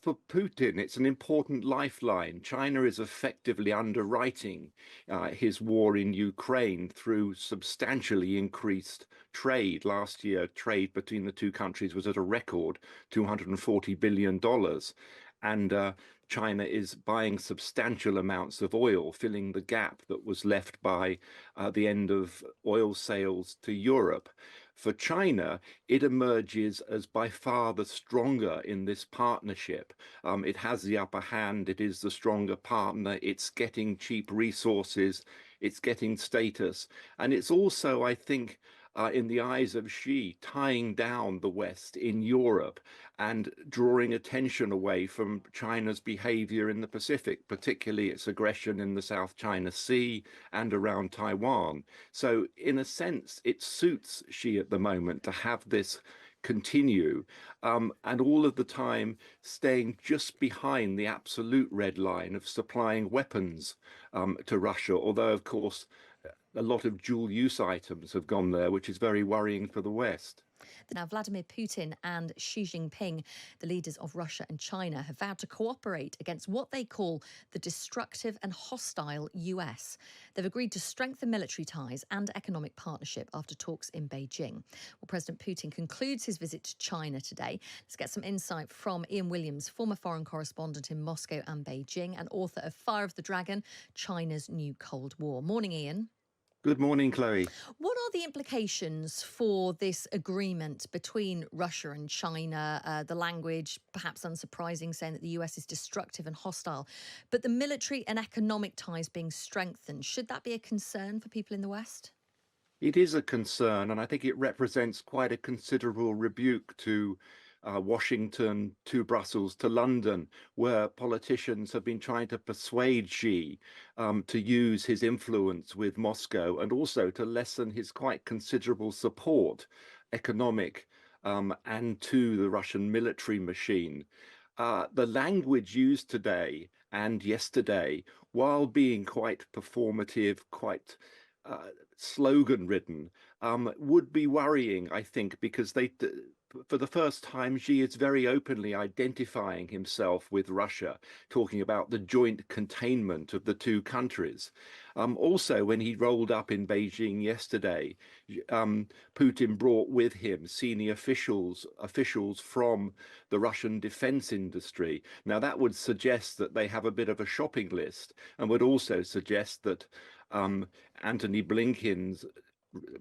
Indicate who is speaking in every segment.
Speaker 1: for Putin, it's an important lifeline. China is effectively underwriting his war in Ukraine through substantially increased trade. Last year, trade between the two countries was at a record $240 billion. And China is buying substantial amounts of oil, filling the gap that was left by the end of oil sales to Europe. For China, it emerges as by far the stronger in this partnership. It has the upper hand, it is the stronger partner, it's getting cheap resources, it's getting status, and it's also, I think, in the eyes of Xi, tying down the West in Europe and drawing attention away from China's behavior in the Pacific, particularly its aggression in the South China Sea and around Taiwan. So, in a sense, it suits Xi at the moment to have this continue, and all of the time staying just behind the absolute red line of supplying weapons to Russia, although, of course, a lot of dual use items have gone there, which is very worrying for the West.
Speaker 2: Now, Vladimir Putin and Xi Jinping, the leaders of Russia and China, have vowed to cooperate against what they call the destructive and hostile US. They've agreed to strengthen military ties and economic partnership after talks in Beijing. Well, President Putin concludes his visit to China today. Let's get some insight from Ian Williams, former foreign correspondent in Moscow and Beijing and author of Fire of the Dragon, China's New Cold War. Morning, Ian.
Speaker 1: Good morning, Chloe.
Speaker 2: What are the implications for this agreement between Russia and China? The language, perhaps unsurprising, saying that the US is destructive and hostile, but the military and economic ties being strengthened. Should that be a concern for people in the West?
Speaker 1: It is a concern, and I think it represents quite a considerable rebuke to Washington, to Brussels, to London, where politicians have been trying to persuade Xi to use his influence with Moscow and also to lessen his quite considerable support, economic and to the Russian military machine. The language used today and yesterday, while being quite performative, quite slogan ridden, would be worrying, I think, because for the first time, Xi is very openly identifying himself with Russia, talking about the joint containment of the two countries. Also, when he rolled up in Beijing yesterday, Putin brought with him senior officials from the Russian defense industry. Now, that would suggest that they have a bit of a shopping list, and would also suggest that Antony Blinken's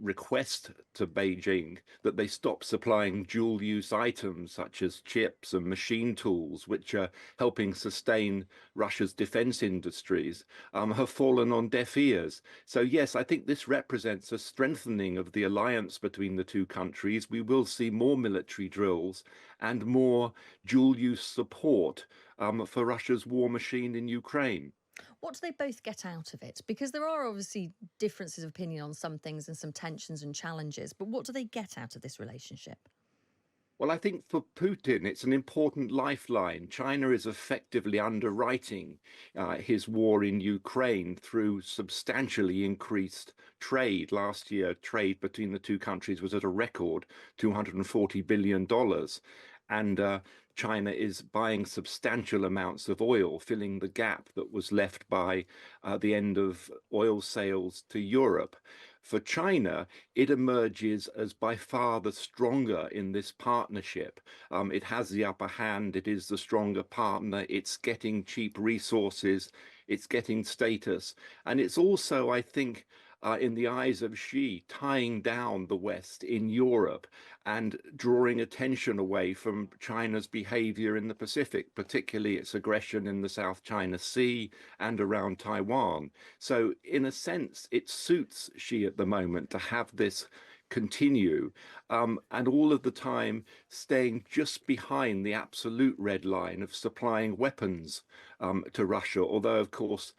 Speaker 1: request to Beijing that they stop supplying dual-use items such as chips and machine tools, which are helping sustain Russia's defense industries, have fallen on deaf ears. So yes, I think this represents a strengthening of the alliance between the two countries. We will see more military drills and more dual-use support for Russia's war machine in Ukraine.
Speaker 2: What do they both get out of it? Because there are obviously differences of opinion on some things and some tensions and challenges, but what do they get out of this relationship?
Speaker 1: Well, I think for Putin, it's an important lifeline. China is effectively underwriting his war in Ukraine through substantially increased trade. Last year, trade between the two countries was at a record $240 billion. And China is buying substantial amounts of oil, filling the gap that was left by the end of oil sales to Europe. For China, it emerges as by far the stronger in this partnership. It has the upper hand, it is the stronger partner, it's getting cheap resources, it's getting status. And it's also, I think, in the eyes of Xi, tying down the West in Europe and drawing attention away from China's behavior in the Pacific, particularly its aggression in the South China Sea and around Taiwan. So, in a sense, it suits Xi at the moment to have this continue, and all of the time staying just behind the absolute red line of supplying weapons to Russia, although, of course,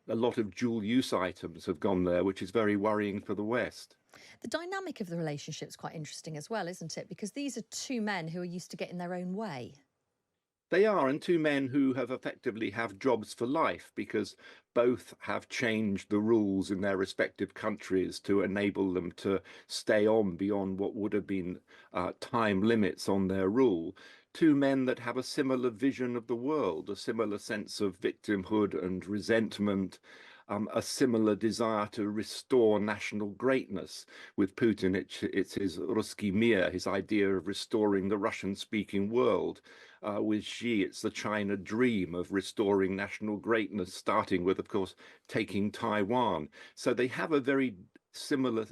Speaker 1: a lot of dual use items have gone there, which is very worrying for the West.
Speaker 2: The dynamic of the relationship is quite interesting as well, isn't it? Because these are two men who are used to getting their own way.
Speaker 1: They are, and two men who have effectively have jobs for life because both have changed the rules in their respective countries to enable them to stay on beyond what would have been time limits on their rule. two men that have a similar vision of the world, a similar sense of victimhood and resentment, a similar desire to restore national greatness. With Putin, it's his Ruski Mir, his idea of restoring the Russian-speaking world. With Xi, it's the China dream of restoring national greatness, starting with, of course, taking Taiwan. So they have a very similar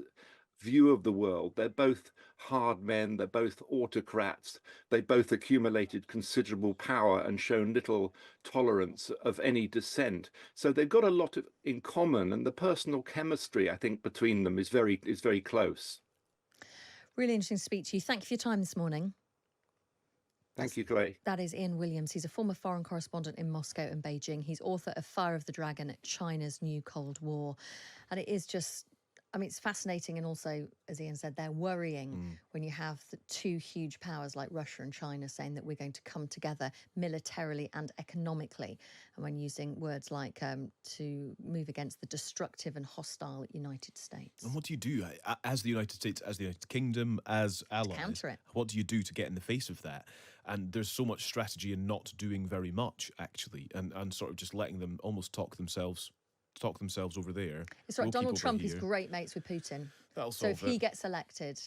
Speaker 1: view of the world. They're both hard men, they're both autocrats, they both accumulated considerable power and shown little tolerance of any dissent. So they've got a lot in common, and the personal chemistry, I think, between them is very close.
Speaker 2: Really interesting to speak to you. Thank you for your time this morning.
Speaker 1: Thank you, Clay.
Speaker 2: That is Ian Williams. He's a former foreign correspondent in Moscow and Beijing. He's author of Fire of the Dragon, China's New Cold War. And it is just, I mean, it's fascinating. And also, as Ian said, they're worrying when you have the two huge powers like Russia and China saying that we're going to come together militarily and economically. And when using words like to move against the destructive and hostile United States.
Speaker 3: And what do you do as the United States, as the United Kingdom, as allies?
Speaker 2: To counter it. What
Speaker 3: do you do to get in the face of that? And there's so much strategy in not doing very much, actually, and sort of just letting them almost talk themselves over there.
Speaker 2: It's right. Donald Trump is great mates with Putin.
Speaker 3: That'll
Speaker 2: solve it. So if he gets elected,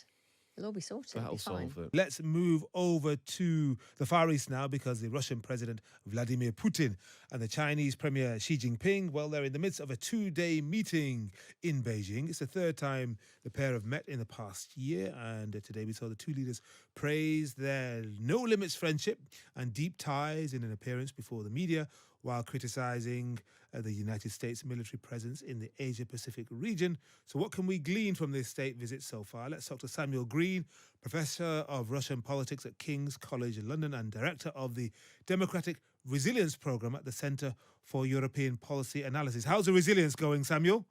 Speaker 2: it'll all be sorted.
Speaker 3: That'll solve it.
Speaker 4: Let's move over to the Far East now, because the Russian President Vladimir Putin and the Chinese Premier Xi Jinping, well, they're in the midst of a 2-day meeting in Beijing. It's the third time the pair have met in the past year, and today we saw the two leaders praise their no-limits friendship and deep ties in an appearance before the media, while criticizing the United States military presence in the Asia-Pacific region. So what can we glean from this state visit so far? Let's talk to Samuel Greene, Professor of Russian Politics at King's College London and Director of the Democratic Resilience Programme at the Centre for European Policy Analysis. How's the resilience going, Samuel?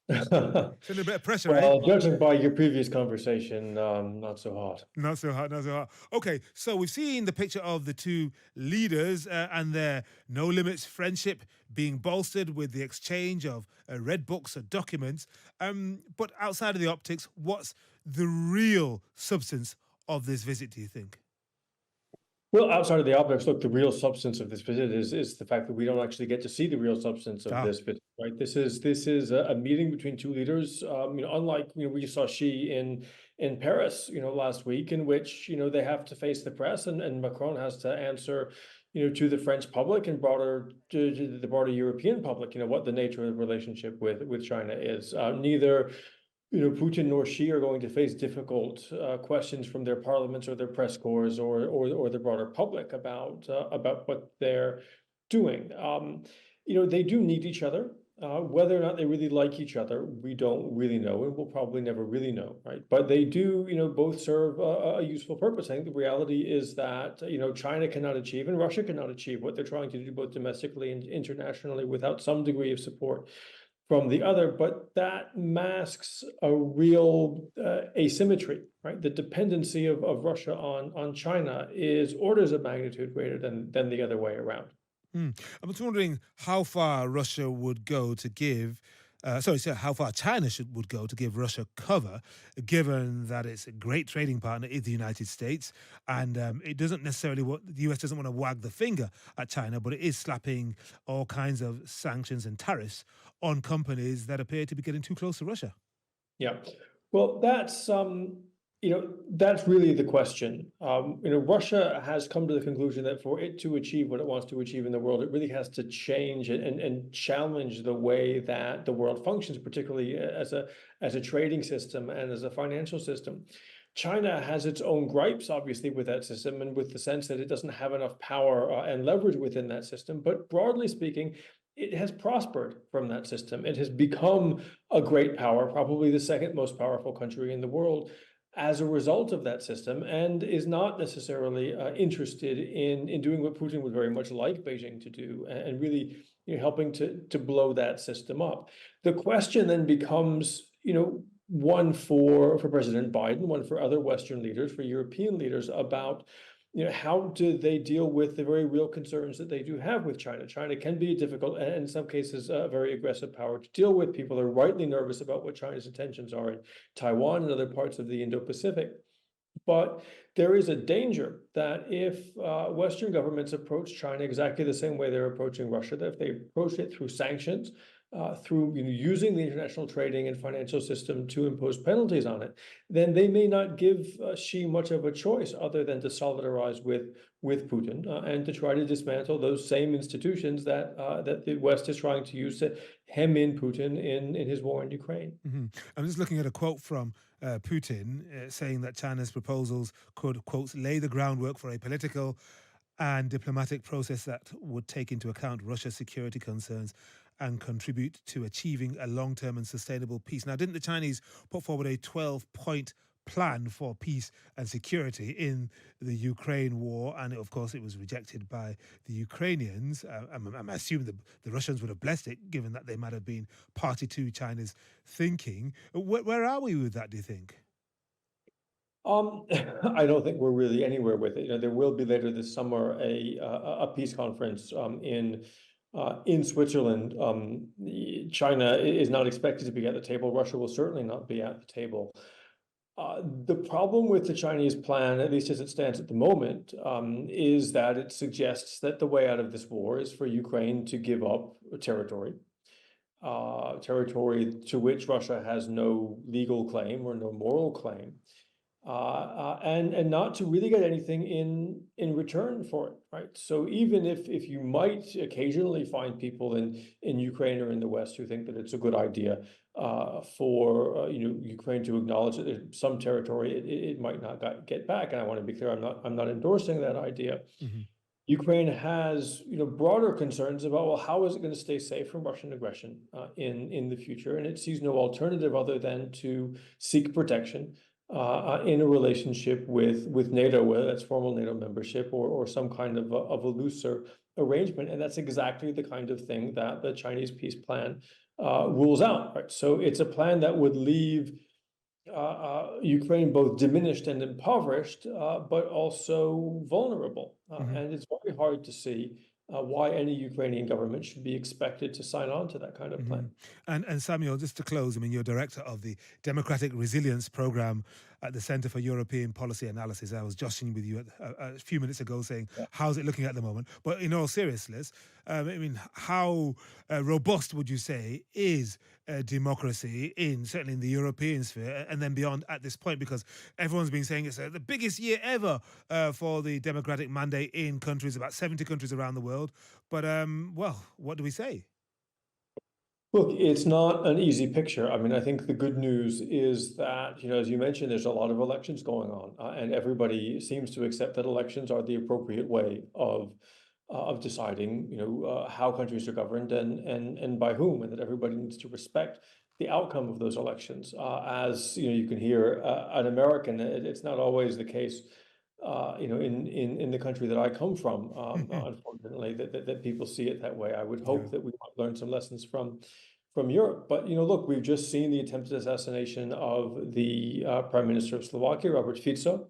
Speaker 4: It's a bit of pressure,
Speaker 5: well, judging by your previous conversation, not so hot.
Speaker 4: Not so hot. Okay, so we've seen the picture of the two leaders and their no-limits friendship being bolstered with the exchange of red books and documents. But outside of the optics, what's the real substance of this visit, do you think?
Speaker 5: Well, outside of the optics, look, the real substance of this visit is the fact that we don't actually get to see the real substance of this visit, right? This is a meeting between two leaders. Unlike we saw Xi in Paris, last week, in which they have to face the press, and Macron has to answer, to the French public and to the broader European public, what the nature of the relationship with China is. Neither Putin nor Xi are going to face difficult questions from their parliaments or their press corps or the broader public about what they're doing. They do need each other. Whether or not they really like each other, we don't really know, and we'll probably never really know, right? But they do, both serve a useful purpose. I think the reality is that, China cannot achieve and Russia cannot achieve what they're trying to do both domestically and internationally without some degree of support from the other, but that masks a real asymmetry, right? The dependency of Russia on China is orders of magnitude greater than the other way around.
Speaker 4: I'm just wondering how far Russia would go to give, how far China would go to give Russia cover, given that its a great trading partner is the United States, and it doesn't necessarily the US doesn't want to wag the finger at China, but it is slapping all kinds of sanctions and tariffs on companies that appear to be getting too close to Russia.
Speaker 5: Yeah, well, that's that's really the question. Russia has come to the conclusion that for it to achieve what it wants to achieve in the world, it really has to change and challenge the way that the world functions, particularly as a trading system and as a financial system. China has its own gripes, obviously, with that system and with the sense that it doesn't have enough power and leverage within that system. But broadly speaking, it has prospered from that system. It has become a great power, probably the second most powerful country in the world, as a result of that system, and is not necessarily interested in doing what Putin would very much like Beijing to do, and really helping to blow that system up. The question then becomes, one for President Biden, one for other Western leaders, for European leaders, about how do they deal with the very real concerns that they do have with China? China can be a difficult and in some cases a very aggressive power to deal with. People are rightly nervous about what China's intentions are in Taiwan and other parts of the Indo-Pacific. But there is a danger that if Western governments approach China exactly the same way they're approaching Russia, that if they approach it through sanctions, through using the international trading and financial system to impose penalties on it, then they may not give Xi much of a choice other than to solidarize with Putin and to try to dismantle those same institutions that that the West is trying to use to hem in Putin in his war in Ukraine.
Speaker 4: I'm just looking at a quote from Putin saying that China's proposals could, quote, lay the groundwork for a political and diplomatic process that would take into account Russia's security concerns and contribute to achieving a long-term and sustainable peace. Now, didn't the Chinese put forward a 12-point plan for peace and security in the Ukraine war? And of course, it was rejected by the Ukrainians. I'm assuming the Russians would have blessed it, given that they might have been party to China's thinking. Where are we with that, do you think?
Speaker 5: I don't think we're really anywhere with it. There will be later this summer a peace conference in Switzerland. China is not expected to be at the table. Russia will certainly not be at the table. The problem with the Chinese plan, at least as it stands at the moment, is that it suggests that the way out of this war is for Ukraine to give up territory, territory to which Russia has no legal claim or no moral claim. And not to really get anything in return for it, right? So even if you might occasionally find people in Ukraine or in the West who think that it's a good idea for Ukraine to acknowledge that there's some territory it might not get back, and I want to be clear, I'm not endorsing that idea. Ukraine has broader concerns about, well, how is it going to stay safe from Russian aggression in the future, and it sees no alternative other than to seek protection in a relationship with NATO, whether that's formal NATO membership or some kind of a looser arrangement. And that's exactly the kind of thing that the Chinese peace plan rules out, right? So it's a plan that would leave Ukraine both diminished and impoverished, but also vulnerable. And it's very hard to see why any Ukrainian government should be expected to sign on to that kind of plan.
Speaker 4: And Samuel, just to close, I mean, you're director of the Democratic Resilience Program at the Center for European Policy Analysis. I was joshing with you a few minutes ago saying, how's it looking at the moment? But in all seriousness, I mean, how robust would you say is democracy certainly in the European sphere and then beyond at this point? Because everyone's been saying it's the biggest year ever for the democratic mandate in countries, about 70 countries around the world. But, well, what do we say?
Speaker 5: Look, it's not an easy picture. I mean, I think the good news is that, as you mentioned, there's a lot of elections going on, and everybody seems to accept that elections are the appropriate way of deciding, how countries are governed and by whom, and that everybody needs to respect the outcome of those elections. As you can hear an American, it's not always the case. In the country that I come from, unfortunately, that people see it that way. I would hope that we might learn some lessons from Europe. But look, we've just seen the attempted assassination of the Prime Minister of Slovakia, Robert Fico.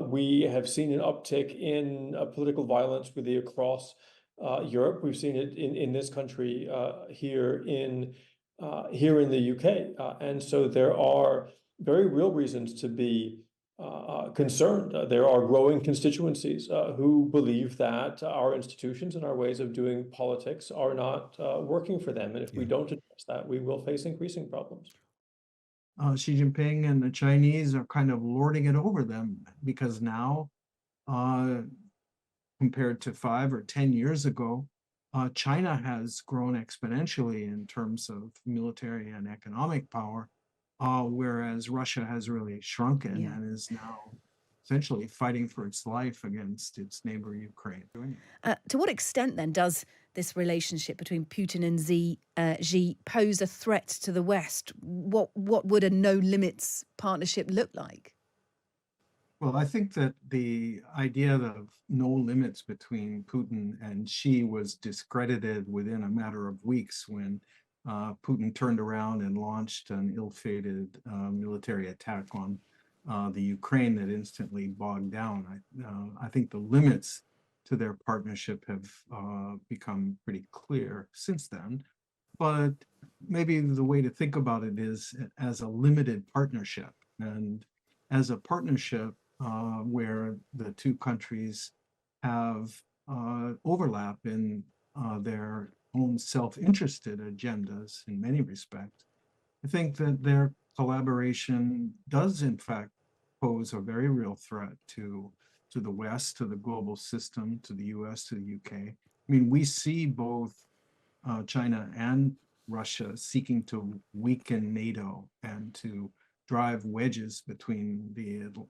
Speaker 5: We have seen an uptick in political violence really across Europe. We've seen it in this country here in the UK, and so there are very real reasons to be concerned. There are growing constituencies who believe that our institutions and our ways of doing politics are not working for them. And if we don't address that, we will face increasing problems.
Speaker 6: Xi Jinping and the Chinese are kind of lording it over them because now, compared to 5 or 10 years ago, China has grown exponentially in terms of military and economic power. Whereas Russia has really shrunken and is now essentially fighting for its life against its neighbor Ukraine.
Speaker 7: To what extent then does this relationship between Putin and Xi pose a threat to the West? What would a no limits partnership look like?
Speaker 6: Well, I think that the idea of no limits between Putin and Xi was discredited within a matter of weeks when Putin turned around and launched an ill-fated military attack on the Ukraine that instantly bogged down. I think the limits to their partnership have become pretty clear since then. But maybe the way to think about it is as a limited partnership. And as a partnership, where the two countries have overlap in their own self-interested agendas in many respects. I think that their collaboration does, in fact, pose a very real threat to the West, to the global system, to the US, to the UK. I mean, we see both China and Russia seeking to weaken NATO and to drive wedges between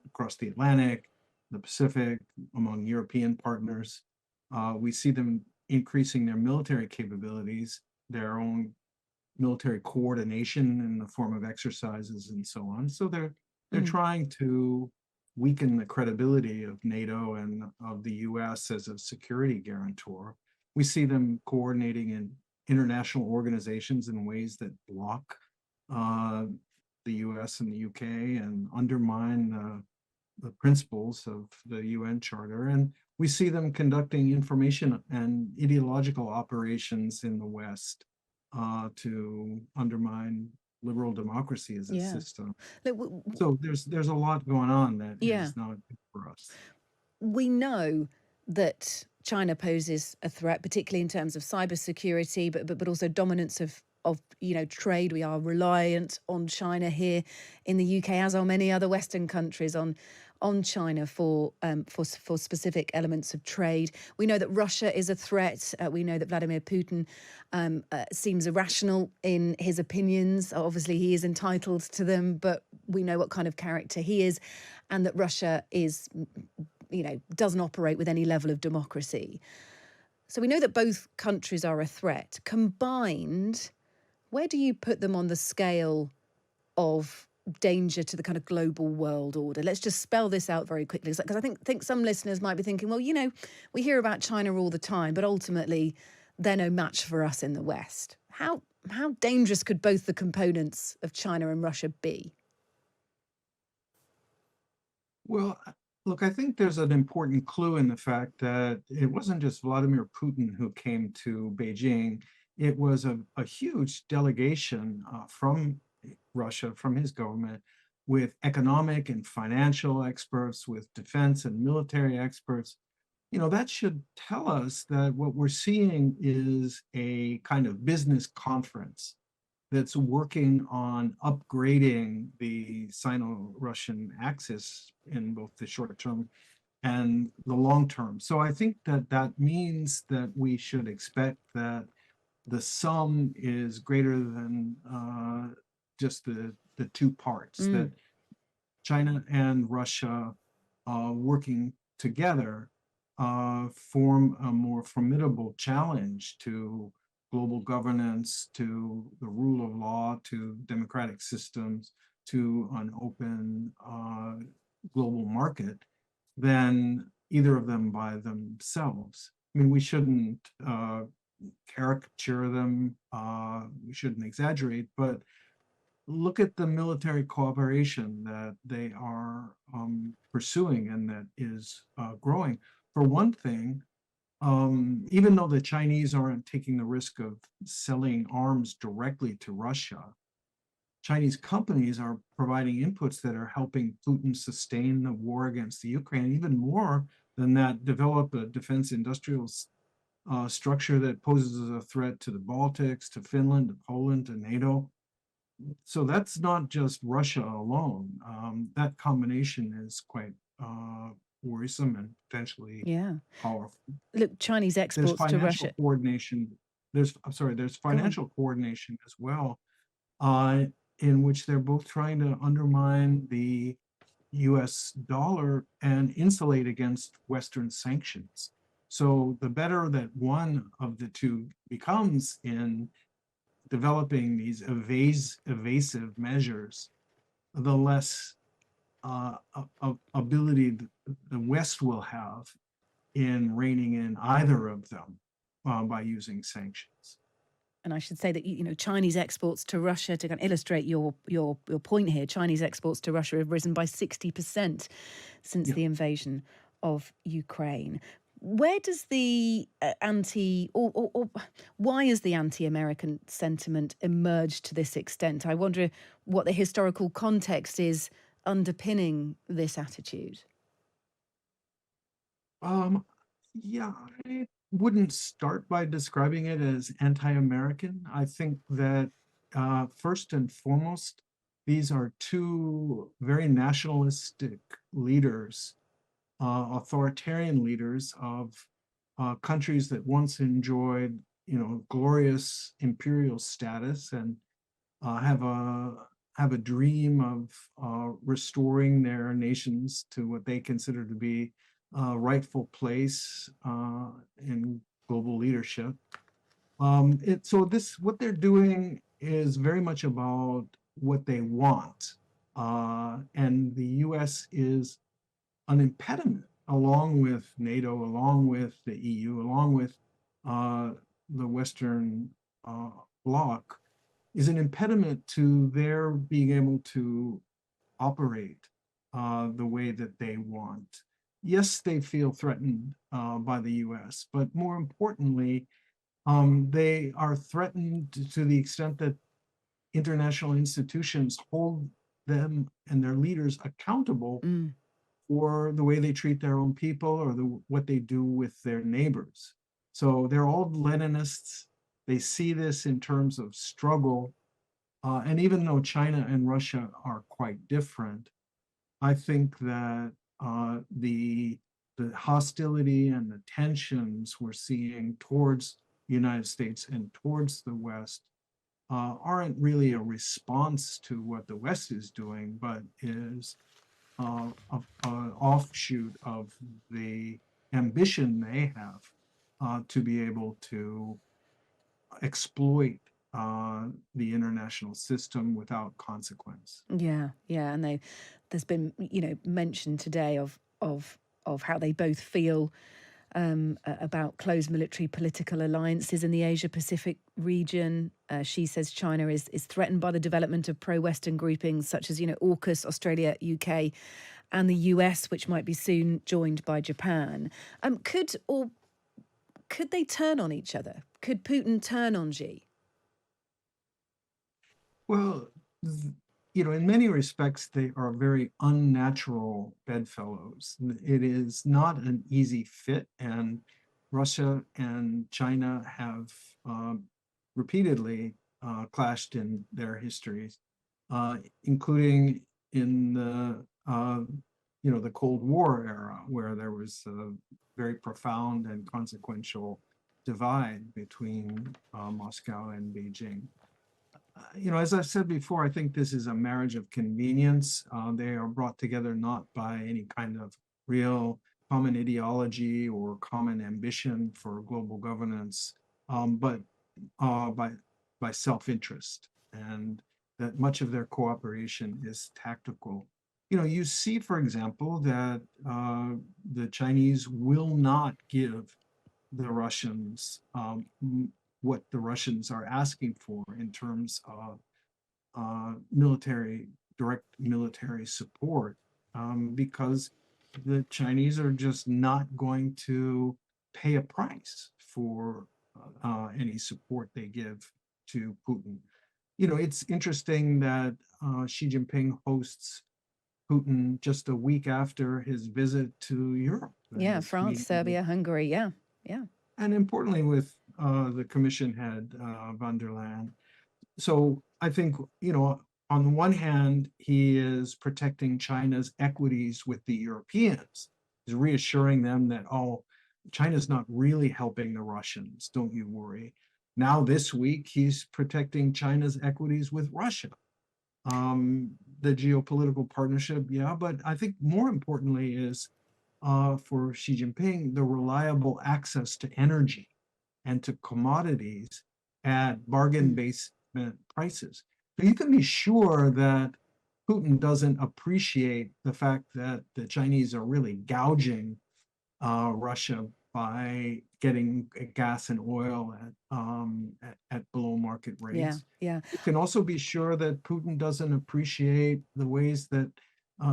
Speaker 6: across the Atlantic, the Pacific, among European partners. We see them increasing their military capabilities, their own military coordination in the form of exercises and so on. So they're trying to weaken the credibility of NATO and of the US as a security guarantor. We see them coordinating in international organizations in ways that block the US and the UK and undermine the principles of the UN Charter. And we see them conducting information and ideological operations in the West to undermine liberal democracy as a system. So there's a lot going on that is not good for us.
Speaker 7: We know that China poses a threat, particularly in terms of cybersecurity, but also dominance of trade. We are reliant on China here in the UK, as are many other Western countries on China for specific elements of trade. We know that Russia is a threat. We know that Vladimir Putin seems irrational in his opinions. Obviously, he is entitled to them, but we know what kind of character he is, and that Russia is, doesn't operate with any level of democracy. So we know that both countries are a threat. Combined, where do you put them on the scale of danger to the kind of global world order? Let's just spell this out very quickly, because I think some listeners might be thinking, well, we hear about China all the time, but ultimately they're no match for us in the West. How dangerous could both the components of China and Russia be?
Speaker 6: Well, look, I think there's an important clue in the fact that it wasn't just Vladimir Putin who came to Beijing. It was a huge delegation from Russia, from his government, with economic and financial experts, with defense and military experts. That should tell us that what we're seeing is a kind of business conference that's working on upgrading the Sino-Russian axis in both the short term and the long term. So I think that means that we should expect that the sum is greater than just the two parts, that China and Russia working together form a more formidable challenge to global governance, to the rule of law, to democratic systems, to an open global market than either of them by themselves. I mean, we shouldn't caricature them, we shouldn't exaggerate, but look at the military cooperation that they are pursuing and that is growing. For one thing, even though the Chinese aren't taking the risk of selling arms directly to Russia, Chinese companies are providing inputs that are helping Putin sustain the war against the Ukraine. Even more than that, develop a defense industrial structure that poses a threat to the Baltics, to Finland, to Poland, to NATO. So that's not just Russia alone. That combination is quite worrisome and potentially powerful.
Speaker 7: Look, Chinese exports to Russia.
Speaker 6: There's financial coordination as well, in which they're both trying to undermine the US dollar and insulate against Western sanctions. So the better that one of the two becomes in developing these evasive measures, the less ability the West will have in reining in either of them by using sanctions.
Speaker 7: And I should say that Chinese exports to Russia, to kind of illustrate your point here, Chinese exports to Russia have risen by 60% since the invasion of Ukraine. Where does the why has the anti-American sentiment emerged to this extent? I wonder what the historical context is underpinning this attitude.
Speaker 6: Yeah, I wouldn't start by describing it as anti-American. I think that first and foremost, these are two very nationalistic leaders, authoritarian leaders of countries that once enjoyed, glorious imperial status and have a dream of restoring their nations to what they consider to be a rightful place in global leadership. So what they're doing is very much about what they want, and the U.S. is an impediment, along with NATO, along with the EU, along with the Western uh, bloc, is an impediment to their being able to operate the way that they want. Yes, they feel threatened by the US, but more importantly, they are threatened to the extent that international institutions hold them and their leaders accountable for the way they treat their own people or what they do with their neighbors. So they're all Leninists. They see this in terms of struggle. And even though China and Russia are quite different, I think that the hostility and the tensions we're seeing towards the United States and towards the West aren't really a response to what the West is doing, but is an offshoot of the ambition they have to be able to exploit the international system without consequence.
Speaker 7: Yeah, yeah, and there's been mention today of how they both feel about close military political alliances in the Asia Pacific region. She says China is threatened by the development of pro-Western groupings such as AUKUS, Australia, UK, and the US, which might be soon joined by Japan. Could they turn on each other? Could Putin turn on Xi?
Speaker 6: Well, in many respects, they are very unnatural bedfellows. It is not an easy fit, and Russia and China have repeatedly clashed in their histories, including in the Cold War era, where there was a very profound and consequential divide between Moscow and Beijing. As I've said before, I think this is a marriage of convenience. They are brought together not by any kind of real common ideology or common ambition for global governance, but by self-interest, and that much of their cooperation is tactical. You see, for example, that the Chinese will not give the Russians what the Russians are asking for in terms of direct military support, because the Chinese are just not going to pay a price for any support they give to Putin. It's interesting that Xi Jinping hosts Putin just a week after his visit to Europe.
Speaker 7: Yeah, France, Serbia, Hungary. Yeah, yeah.
Speaker 6: And importantly, with the commission head, von der Leyen. So I think, on the one hand, he is protecting China's equities with the Europeans. He's reassuring them that, China's not really helping the Russians, don't you worry. Now, this week, he's protecting China's equities with Russia. The geopolitical partnership, yeah, but I think more importantly is for Xi Jinping, the reliable access to energy and to commodities at bargain basement prices. So you can be sure that Putin doesn't appreciate the fact that the Chinese are really gouging Russia by getting gas and oil at below market rates.
Speaker 7: Yeah, yeah.
Speaker 6: You can also be sure that Putin doesn't appreciate the ways that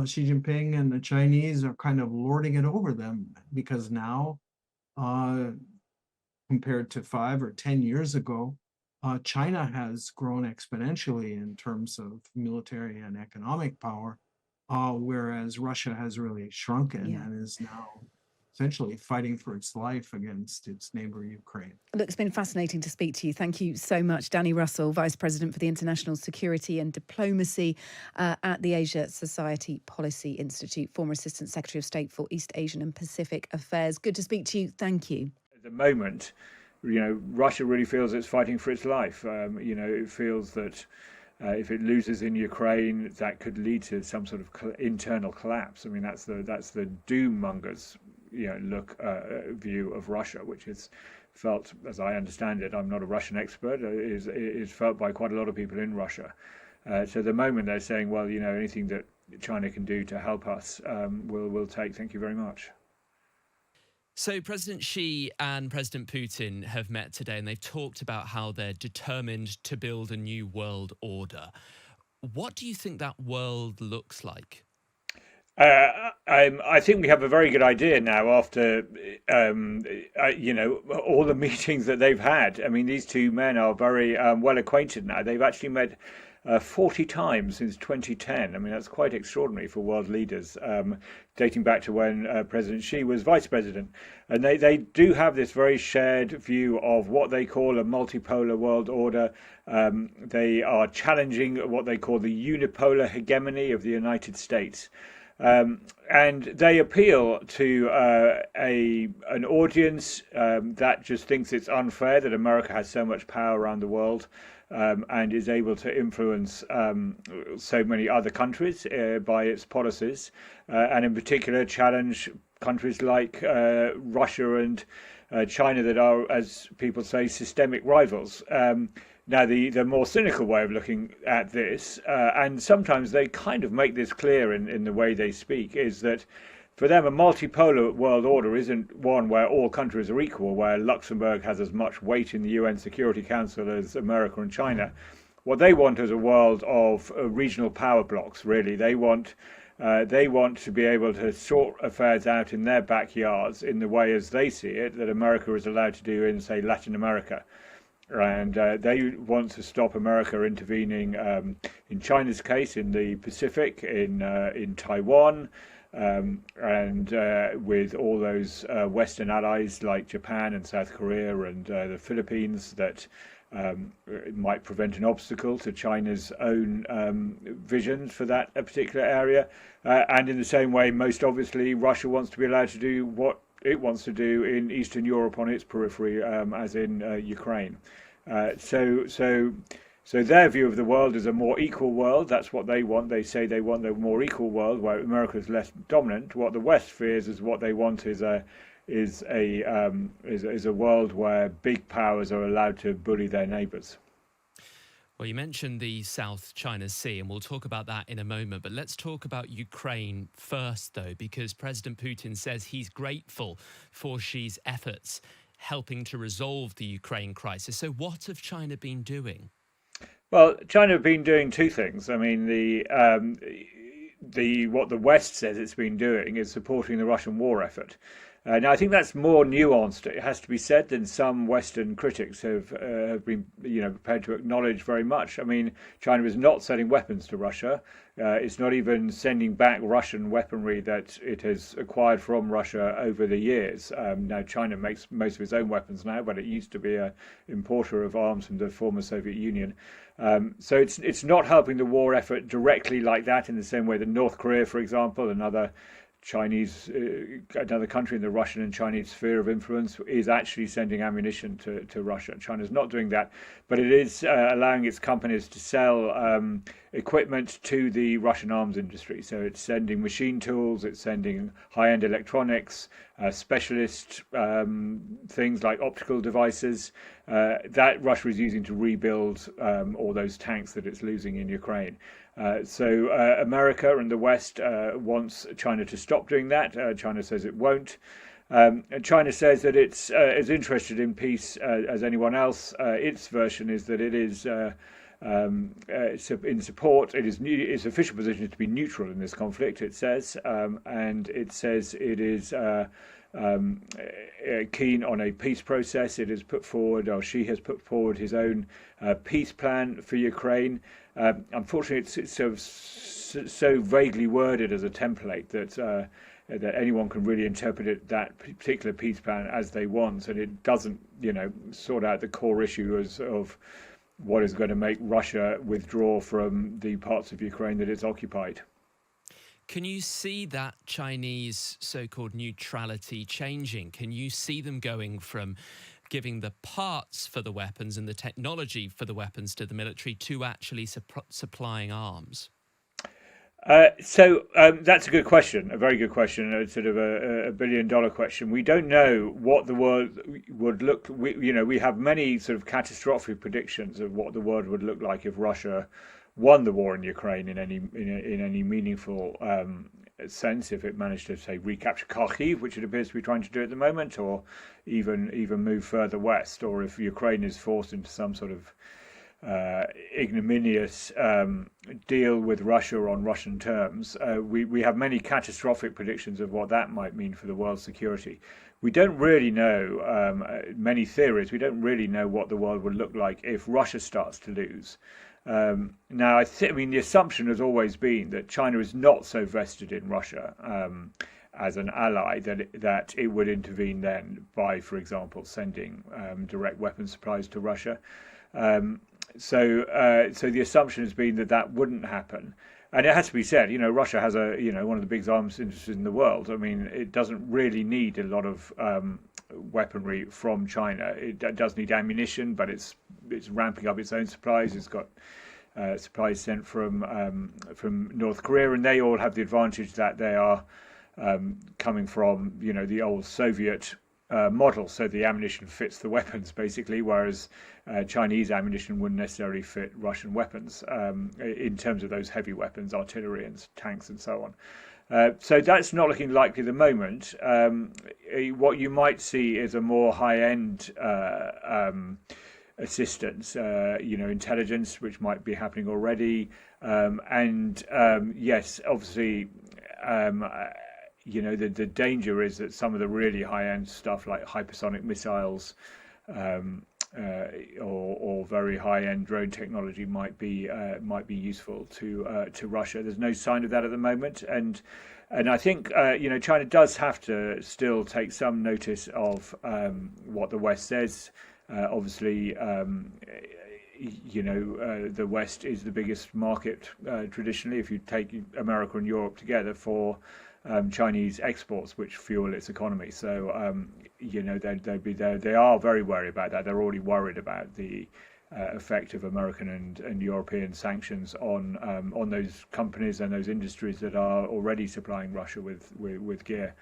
Speaker 6: Xi Jinping and the Chinese are kind of lording it over them, because now, compared to 5 or 10 years ago, China has grown exponentially in terms of military and economic power, whereas Russia has really shrunken and is now essentially fighting for its life against its neighbor Ukraine.
Speaker 7: Look, it's been fascinating to speak to you. Thank you so much, Danny Russell, Vice President for the International Security and Diplomacy at the Asia Society Policy Institute, former Assistant Secretary of State for East Asian and Pacific Affairs. Good to speak to you. Thank you.
Speaker 8: At the moment, Russia really feels it's fighting for its life. It feels that if it loses in Ukraine, that could lead to some sort of internal collapse. I mean, that's the doom mongers, view of Russia, which is felt, as I understand it, I'm not a Russian expert, is felt by quite a lot of people in Russia. So at the moment they're saying, well, anything that China can do to help us, we'll take. Thank you very much.
Speaker 9: So President Xi and President Putin have met today, and they've talked about how they're determined to build a new world order. What do you think that world looks like?
Speaker 8: I think we have a very good idea now after, all the meetings that they've had. I mean, these two men are very well acquainted now. They've actually met 40 times since 2010. I mean, that's quite extraordinary for world leaders, dating back to when President Xi was vice president. And they do have this very shared view of what they call a multipolar world order. They are challenging what they call the unipolar hegemony of the United States. And they appeal to an audience that just thinks it's unfair that America has so much power around the world and is able to influence so many other countries by its policies, and in particular challenge countries like Russia and China that are, as people say, systemic rivals. Now, the more cynical way of looking at this, and sometimes they kind of make this clear in the way they speak, is that for them a multipolar world order isn't one where all countries are equal, where Luxembourg has as much weight in the UN Security Council as America and China. What they want is a world of regional power blocks, really. They want to be able to sort affairs out in their backyards in the way, as they see it, that America is allowed to do in, say, Latin America. And they want to stop America intervening, in China's case, in the Pacific, in Taiwan, and with all those Western allies like Japan and South Korea and the Philippines that might prevent an obstacle to China's own visions for that particular area. And in the same way, most obviously, Russia wants to be allowed to do what it wants to do in Eastern Europe on its periphery, as in Ukraine. So their view of the world is a more equal world. That's what they want. They say they want a more equal world where America is less dominant. What the West fears is what they want is a world where big powers are allowed to bully their neighbours.
Speaker 9: Well, you mentioned the South China Sea, and we'll talk about that in a moment. But let's talk about Ukraine first, though, because President Putin says he's grateful for Xi's efforts helping to resolve the Ukraine crisis. So what have China been doing?
Speaker 8: Well, China have been doing two things. I mean, what the West says it's been doing is supporting the Russian war effort. Now, I think that's more nuanced, it has to be said, than some Western critics have been, prepared to acknowledge very much. I mean, China is not selling weapons to Russia. It's not even sending back Russian weaponry that it has acquired from Russia over the years. Now, China makes most of its own weapons now, but it used to be an importer of arms from the former Soviet Union. So it's not helping the war effort directly like that, in the same way that North Korea, for example, another country in the Russian and Chinese sphere of influence, is actually sending ammunition to Russia. China's not doing that, but it is allowing its companies to sell equipment to the Russian arms industry. So it's sending machine tools, it's sending high-end electronics, specialist things like optical devices that Russia is using to rebuild all those tanks that it's losing in Ukraine. So America and the West wants China to stop doing that. China says it won't. And China says that it's as interested in peace as anyone else. Its version is that it is in support. Its official position is to be neutral in this conflict, it says, and it says it is keen on a peace process. It has put forward, or Xi has put forward, his own peace plan for Ukraine. Unfortunately, it's so vaguely worded as a template that that anyone can really interpret that particular peace plan as they want, and it doesn't, sort out the core issue of what is going to make Russia withdraw from the parts of Ukraine that it's occupied.
Speaker 9: Can you see that Chinese so-called neutrality changing? Can you see them going from giving the parts for the weapons and the technology for the weapons to the military to actually supplying arms?
Speaker 8: So that's a good question, a very good question, sort of a $1 billion question. We don't know what the world would look. We have many sort of catastrophic predictions of what the world would look like if Russia won the war in Ukraine in any meaningful sense. If it managed to, say, recapture Kharkiv, which it appears to be trying to do at the moment, or even move further west, or if Ukraine is forced into some sort of ignominious deal with Russia on Russian terms. We have many catastrophic predictions of what that might mean for the world's security. We don't really know, many theories, we don't really know what the world would look like if Russia starts to lose. Now, I mean, the assumption has always been that China is not so vested in Russia as an ally that it would intervene then by, for example, sending direct weapon supplies to Russia. So the assumption has been that wouldn't happen, and it has to be said. Russia has one of the biggest arms industries in the world. I mean, it doesn't really need a lot of weaponry from China. It does need ammunition, but it's ramping up its own supplies. It's got supplies sent from North Korea, and they all have the advantage that they are coming from the old Soviet model, so the ammunition fits the weapons basically, whereas Chinese ammunition wouldn't necessarily fit Russian weapons in terms of those heavy weapons, artillery and tanks and so on. So that's not looking likely at the moment. What you might see is a more high-end assistance, intelligence, which might be happening already, and yes, obviously. The danger is that some of the really high-end stuff like hypersonic missiles or very high-end drone technology might be useful to Russia. There's no sign of that at the moment, and I think China does have to still take some notice of what the West says. Obviously, the West is the biggest market traditionally, if you take America and Europe together, for Chinese exports, which fuel its economy. So, they are very worried about that. They're already worried about the effect of American and European sanctions on those companies and those industries that are already supplying Russia with gear.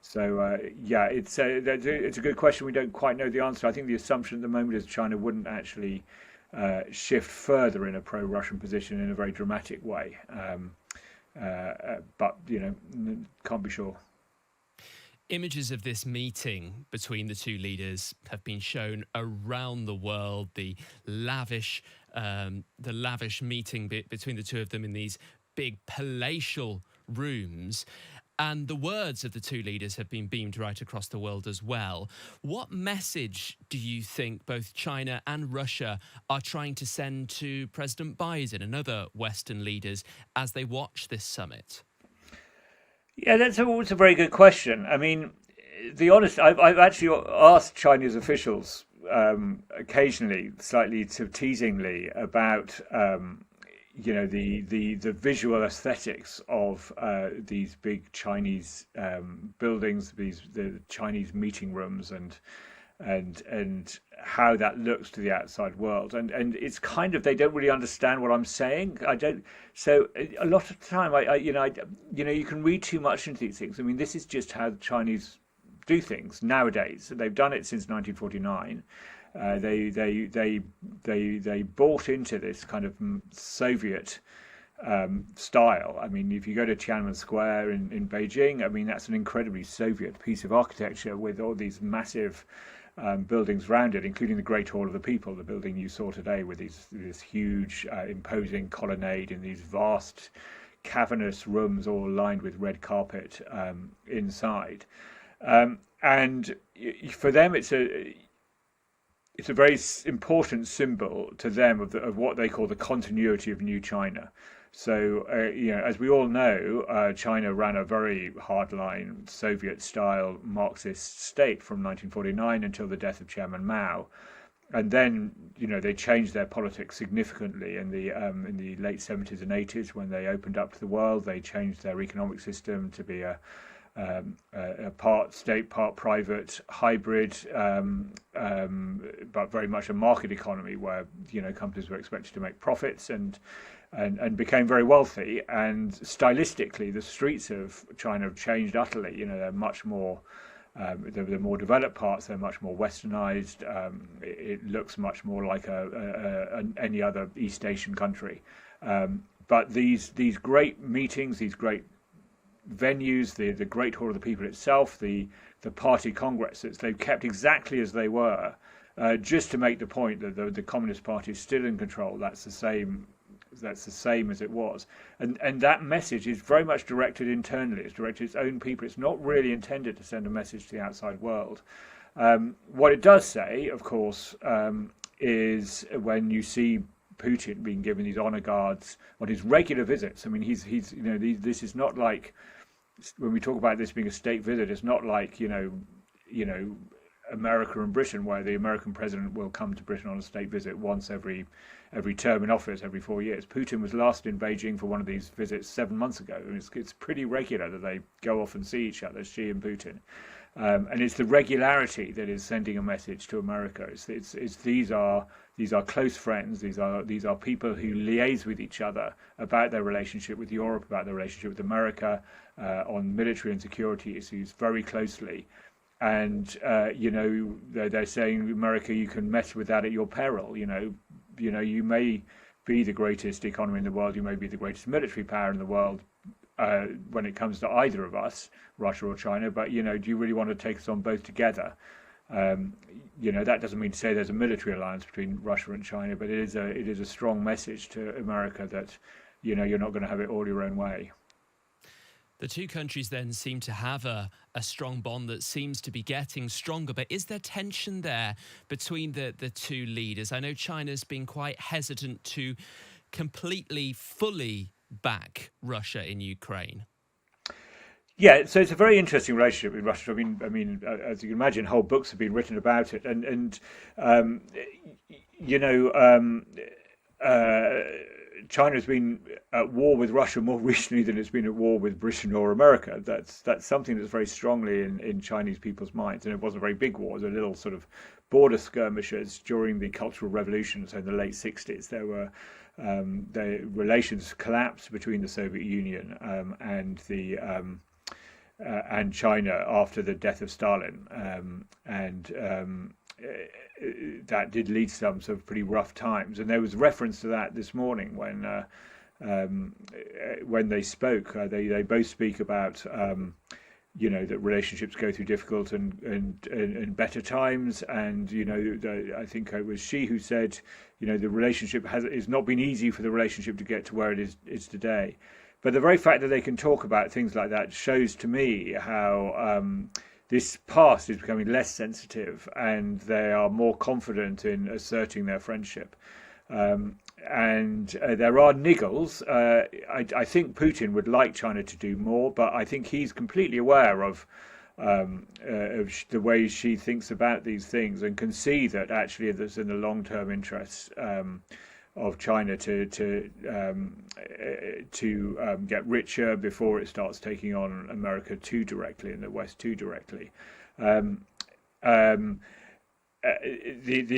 Speaker 8: So, it's a good question. We don't quite know the answer. I think the assumption at the moment is China wouldn't actually shift further in a pro-Russian position in a very dramatic way. But can't be sure.
Speaker 9: Images of this meeting between the two leaders have been shown around the world. The lavish meeting between the two of them in these big palatial rooms. And the words of the two leaders have been beamed right across the world as well. What message do you think both China and Russia are trying to send to President Biden and other Western leaders as they watch this summit?
Speaker 8: Yeah, that's a very good question. I mean, I've actually asked Chinese officials occasionally, slightly teasingly, about the visual aesthetics of these big Chinese buildings, the Chinese meeting rooms, and how that looks to the outside world. And it's kind of, they don't really understand what I'm saying. So a lot of the time, you can read too much into these things. I mean, this is just how the Chinese do things nowadays. They've done it since 1949. They bought into this kind of Soviet style. I mean, if you go to Tiananmen Square in Beijing, I mean, that's an incredibly Soviet piece of architecture with all these massive buildings around it, including the Great Hall of the People, the building you saw today with this huge, imposing colonnade and these vast, cavernous rooms all lined with red carpet inside. And for them, it's a very important symbol to them of what they call the continuity of New China. So, as we all know, China ran a very hardline Soviet-style Marxist state from 1949 until the death of Chairman Mao. And then, they changed their politics significantly in the late 70s and 80s when they opened up to the world. They changed their economic system to be a part state, part private hybrid, but very much a market economy where companies were expected to make profits and became very wealthy. And stylistically, the streets of China have changed utterly. They're much more. The more developed parts, they're much more westernized. It looks much more like any other East Asian country. But these great meetings, these great venues, the Great Hall of the People itself, the party congresses, they've kept exactly as they were, just to make the point that the Communist Party is still in control. That's the same as it was, and that message is very much directed internally. It's directed to its own people. It's not really intended to send a message to the outside world. What it does say, of course, is when you see Putin being given these honor guards on his regular visits. I mean, this is not like, when we talk about this being a state visit, it's not like America and Britain, where the American president will come to Britain on a state visit once every term in office, every 4 years. Putin was last in Beijing for one of these visits 7 months ago, and it's pretty regular that they go off and see each other, Xi and Putin. And it's the regularity that is sending a message to America. These are close friends. These are people who liaise with each other about their relationship with Europe, about their relationship with America, on military and security issues very closely. And they're saying, America, you can mess with that at your peril. You may be the greatest economy in the world, you may be the greatest military power in the world, when it comes to either of us, Russia or China, but do you really want to take us on both together? That doesn't mean to say there's a military alliance between Russia and China, but it is a strong message to America that you're not going to have it all your own way.
Speaker 9: The two countries then seem to have a strong bond that seems to be getting stronger. But is there tension there between the two leaders? I know China's been quite hesitant to completely, fully back Russia in Ukraine.
Speaker 8: Yeah, so it's a very interesting relationship with Russia. I mean, as you can imagine, whole books have been written about it, and China has been at war with Russia more recently than it's been at war with Britain or America. That's something that's very strongly in Chinese people's minds. And it wasn't a very big war. It was a little sort of border skirmishes during the Cultural Revolution, so in the late 60s. There were the relations collapsed between the Soviet Union and China after the death of Stalin, that did lead to some sort of pretty rough times. And there was reference to that this morning when they spoke. They both speak about that relationships go through difficult and better times. And I think it was Xi who said the relationship has not been easy for the relationship to get to where it is today. But the very fact that they can talk about things like that shows to me how this past is becoming less sensitive, and they are more confident in asserting their friendship. And there are niggles. I think Putin would like China to do more, but I think he's completely aware of the way Xi thinks about these things, and can see that actually there's in the long-term interests of China to get richer before it starts taking on America too directly and the West too directly. The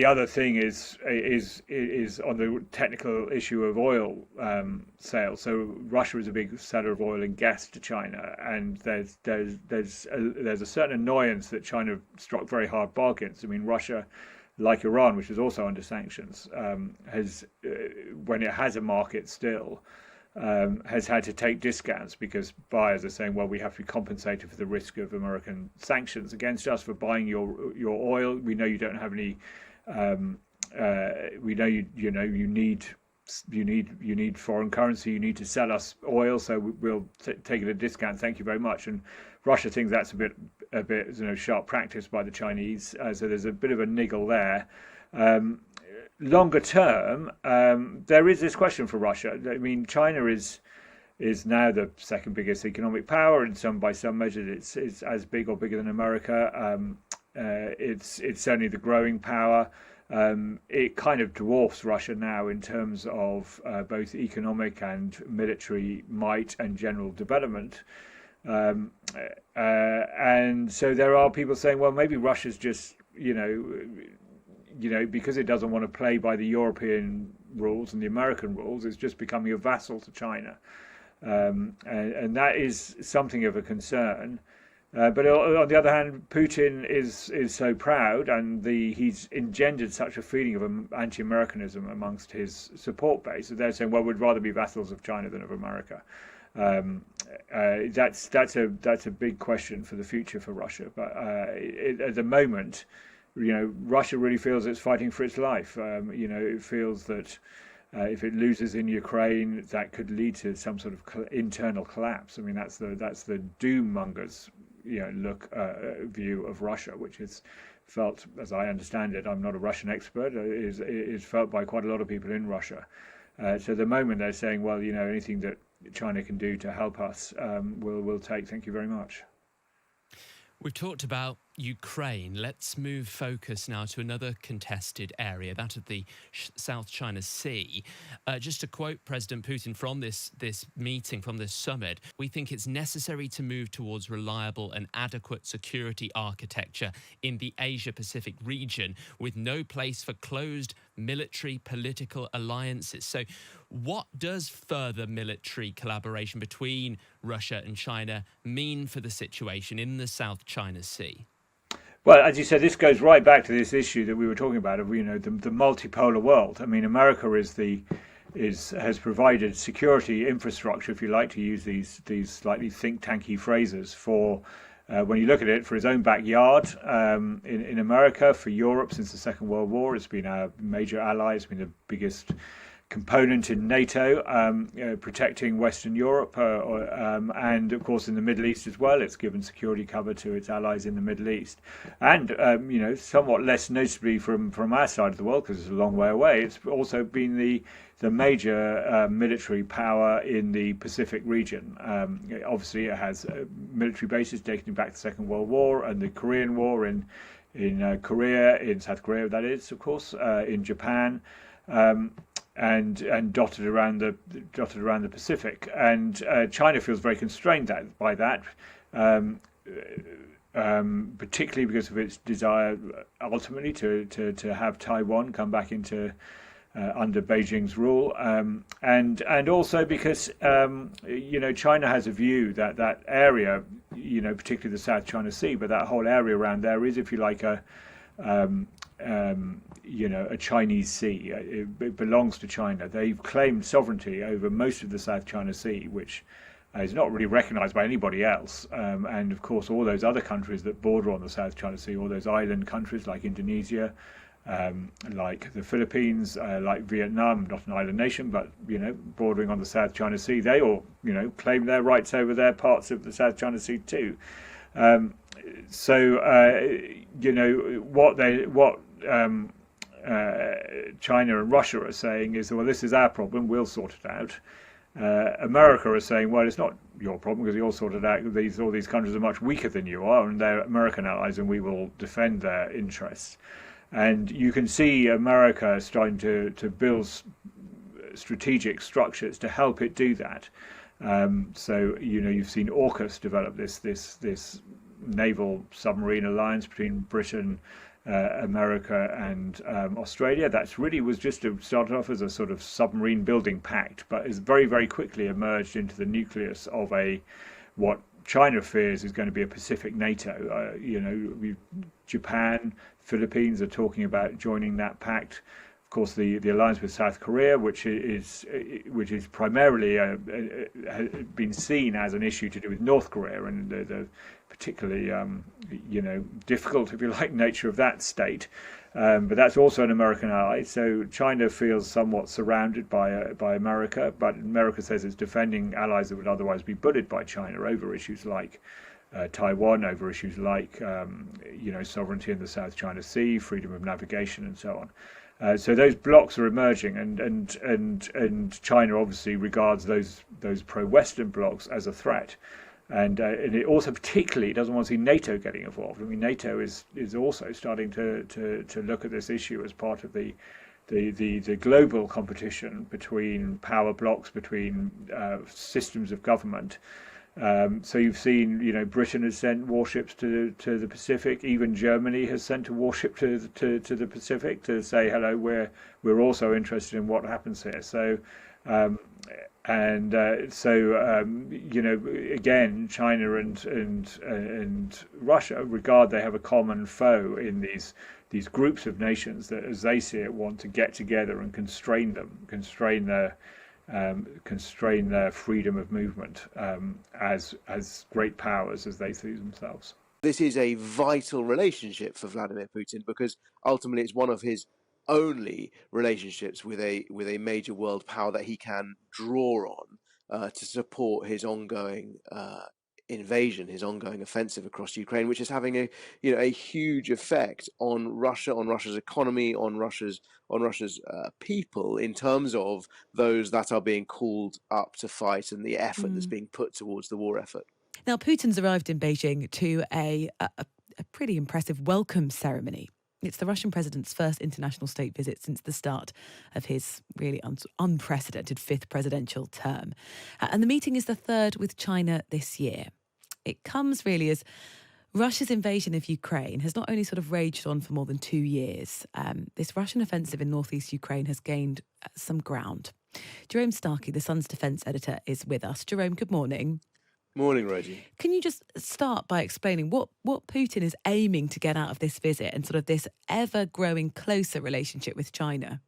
Speaker 8: other thing is on the technical issue of oil sales. So Russia is a big seller of oil and gas to China, and there's a certain annoyance that China struck very hard bargains. I mean, Russia, like Iran, which is also under sanctions, has, when it has a market still, has had to take discounts because buyers are saying, well, we have to be compensated for the risk of American sanctions against us for buying your oil. We know you don't have any. We know you need foreign currency. You need to sell us oil, so we'll take it at a discount. Thank you very much. And Russia thinks that's a bit sharp practice by the Chinese. So there's a bit of a niggle there. longer term, there is this question for Russia. I mean, China is now the second biggest economic power, and by some measures it's as big or bigger than America. It's certainly the growing power. It kind of dwarfs Russia now in terms of both economic and military might and general development. And so there are people saying, well, maybe Russia's just, because it doesn't want to play by the European rules and the American rules, it's just becoming a vassal to China. And that is something of a concern. But on the other hand, Putin is so proud, and he's engendered such a feeling of anti-Americanism amongst his support base that they're saying, well, we'd rather be vassals of China than of America. That's a big question for the future for Russia. But at the moment, Russia really feels it's fighting for its life. It feels that if it loses in Ukraine, that could lead to some sort of internal collapse. I mean, that's the doom mongers view of Russia, which is felt, as I understand it, I'm not a Russian expert, is felt by quite a lot of people in Russia. So at the moment they're saying, well, anything that China can do to help us, we'll take. Thank you very much.
Speaker 9: We've talked about Ukraine. Let's move focus now to another contested area, that of the South China Sea. Just to quote President Putin from this meeting, from this summit, we think it's necessary to move towards reliable and adequate security architecture in the Asia-Pacific region with no place for closed military political alliances. So what does further military collaboration between Russia and China mean for the situation in the South China Sea?
Speaker 8: Well, as you said, this goes right back to this issue that we were talking about of the multipolar world. I mean, America has provided security infrastructure, if you like to use these slightly think tanky phrases, for when you look at it, for its own backyard in America, for Europe since the Second World War. It's been our major ally. It's been the biggest component in NATO, protecting Western Europe, and of course in the Middle East as well. It's given security cover to its allies in the Middle East, and somewhat less noticeably from our side of the world, because it's a long way away, it's also been the major military power in the Pacific region. Obviously, it has military bases dating back to the Second World War and the Korean War in Korea, in South Korea, that is, of course, in Japan. And dotted around the Pacific, and China feels very constrained by that, particularly because of its desire ultimately to have Taiwan come back into under Beijing's rule, and also because China has a view that area, particularly the South China Sea, but that whole area around there is, if you like, a Chinese sea. It belongs to China. They've claimed sovereignty over most of the South China Sea, which is not really recognized by anybody else. And of course, all those other countries that border on the South China Sea, all those island countries like Indonesia, like the Philippines, like Vietnam, not an island nation, but bordering on the South China Sea, they all claim their rights over their parts of the South China Sea too. What China and Russia are saying is, well, this is our problem, we'll sort it out. America is saying, well, it's not your problem because you'll sort it out. All these countries are much weaker than you are, and they're American allies, and we will defend their interests. And you can see America starting to build strategic structures to help it do that. So you've seen AUKUS develop this naval submarine alliance between Britain, America and Australia. That's really was just to start off as a sort of submarine building pact, but has very, very quickly emerged into the nucleus of what China fears is going to be a Pacific NATO. Japan, Philippines are talking about joining that pact. Of course, the alliance with South Korea, which is primarily been seen as an issue to do with North Korea and the particularly difficult, if you like, nature of that state. But that's also an American ally. So China feels somewhat surrounded by America, but America says it's defending allies that would otherwise be bullied by China over issues like Taiwan, over issues like sovereignty in the South China Sea, freedom of navigation, and so on. So those blocks are emerging, and China obviously regards those pro-Western blocks as a threat. And it also particularly doesn't want to see NATO getting involved. I mean, NATO is also starting to look at this issue as part of the global competition between power blocks, between systems of government. So you've seen, Britain has sent warships to the Pacific. Even Germany has sent a warship to the Pacific to say, hello, we're also interested in what happens here. So again, China and Russia regard they have a common foe in these groups of nations that, as they see it, want to get together and constrain their freedom of movement as great powers as they see themselves.
Speaker 10: This is a vital relationship for Vladimir Putin because ultimately it's one of his only relationships with a major world power that he can draw on to support his ongoing invasion, his ongoing offensive across Ukraine, which is having a huge effect on Russia, on Russia's economy, on Russia's people, in terms of those that are being called up to fight and the effort that's being put towards the war effort.
Speaker 7: Now, Putin's arrived in Beijing to a pretty impressive welcome ceremony. It's the Russian president's first international state visit since the start of his really unprecedented fifth presidential term. And the meeting is the third with China this year. It comes really as Russia's invasion of Ukraine has not only sort of raged on for more than 2 years. This Russian offensive in northeast Ukraine has gained some ground. Jerome Starkey, the Sun's defence editor, is with us. Jerome, good morning.
Speaker 10: Morning, Rosie.
Speaker 7: Can you just start by explaining what Putin is aiming to get out of this visit and sort of this ever-growing closer relationship with China?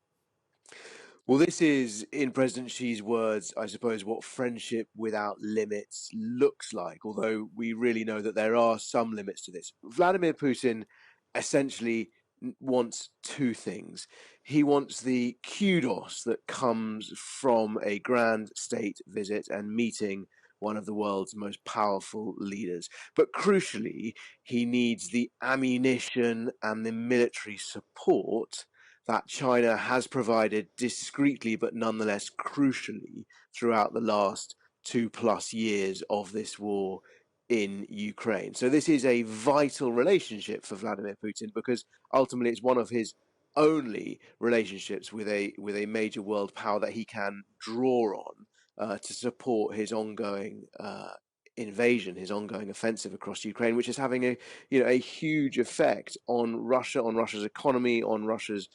Speaker 10: Well, this is, in President Xi's words, I suppose, what friendship without limits looks like, although we really know that there are some limits to this. Vladimir Putin essentially wants two things. He wants the kudos that comes from a grand state visit and meeting one of the world's most powerful leaders. But crucially, he needs the ammunition and the military support that China has provided discreetly, but nonetheless crucially, throughout the last 2+ years of this war in Ukraine. So this is a vital relationship for Vladimir Putin because ultimately it's one of his only relationships with a major world power that he can draw on to support his ongoing invasion, his ongoing offensive across Ukraine, which is having a huge effect on Russia, on Russia's economy, on Russia's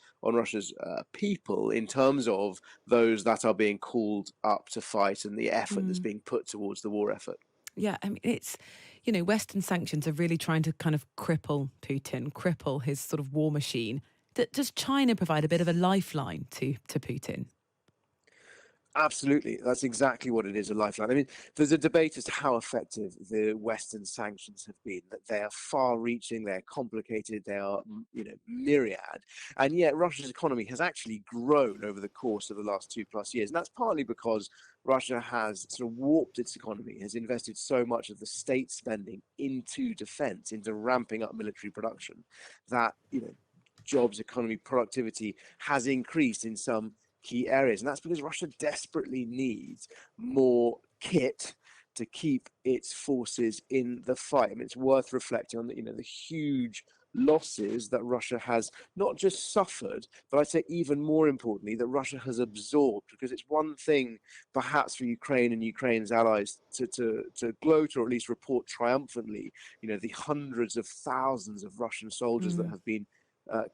Speaker 10: people, in terms of those that are being called up to fight and the effort that's being put towards the war effort.
Speaker 7: Yeah, I mean, it's, Western sanctions are really trying to kind of cripple Putin, cripple his sort of war machine. Does China provide a bit of a lifeline to Putin?
Speaker 10: Absolutely. That's exactly what it is, a lifeline. I mean, there's a debate as to how effective the Western sanctions have been, that they are far-reaching, they're complicated, they are, myriad. And yet Russia's economy has actually grown over the course of the last 2+ years. And that's partly because Russia has sort of warped its economy, has invested so much of the state spending into defense, into ramping up military production, that, jobs, economy, productivity has increased in some key areas, and that's because Russia desperately needs more kit to keep its forces in the fight. I mean, it's worth reflecting on the huge losses that Russia has not just suffered, but I'd say even more importantly that Russia has absorbed. Because it's one thing, perhaps, for Ukraine and Ukraine's allies to gloat, or at least report triumphantly, the hundreds of thousands of Russian soldiers that have been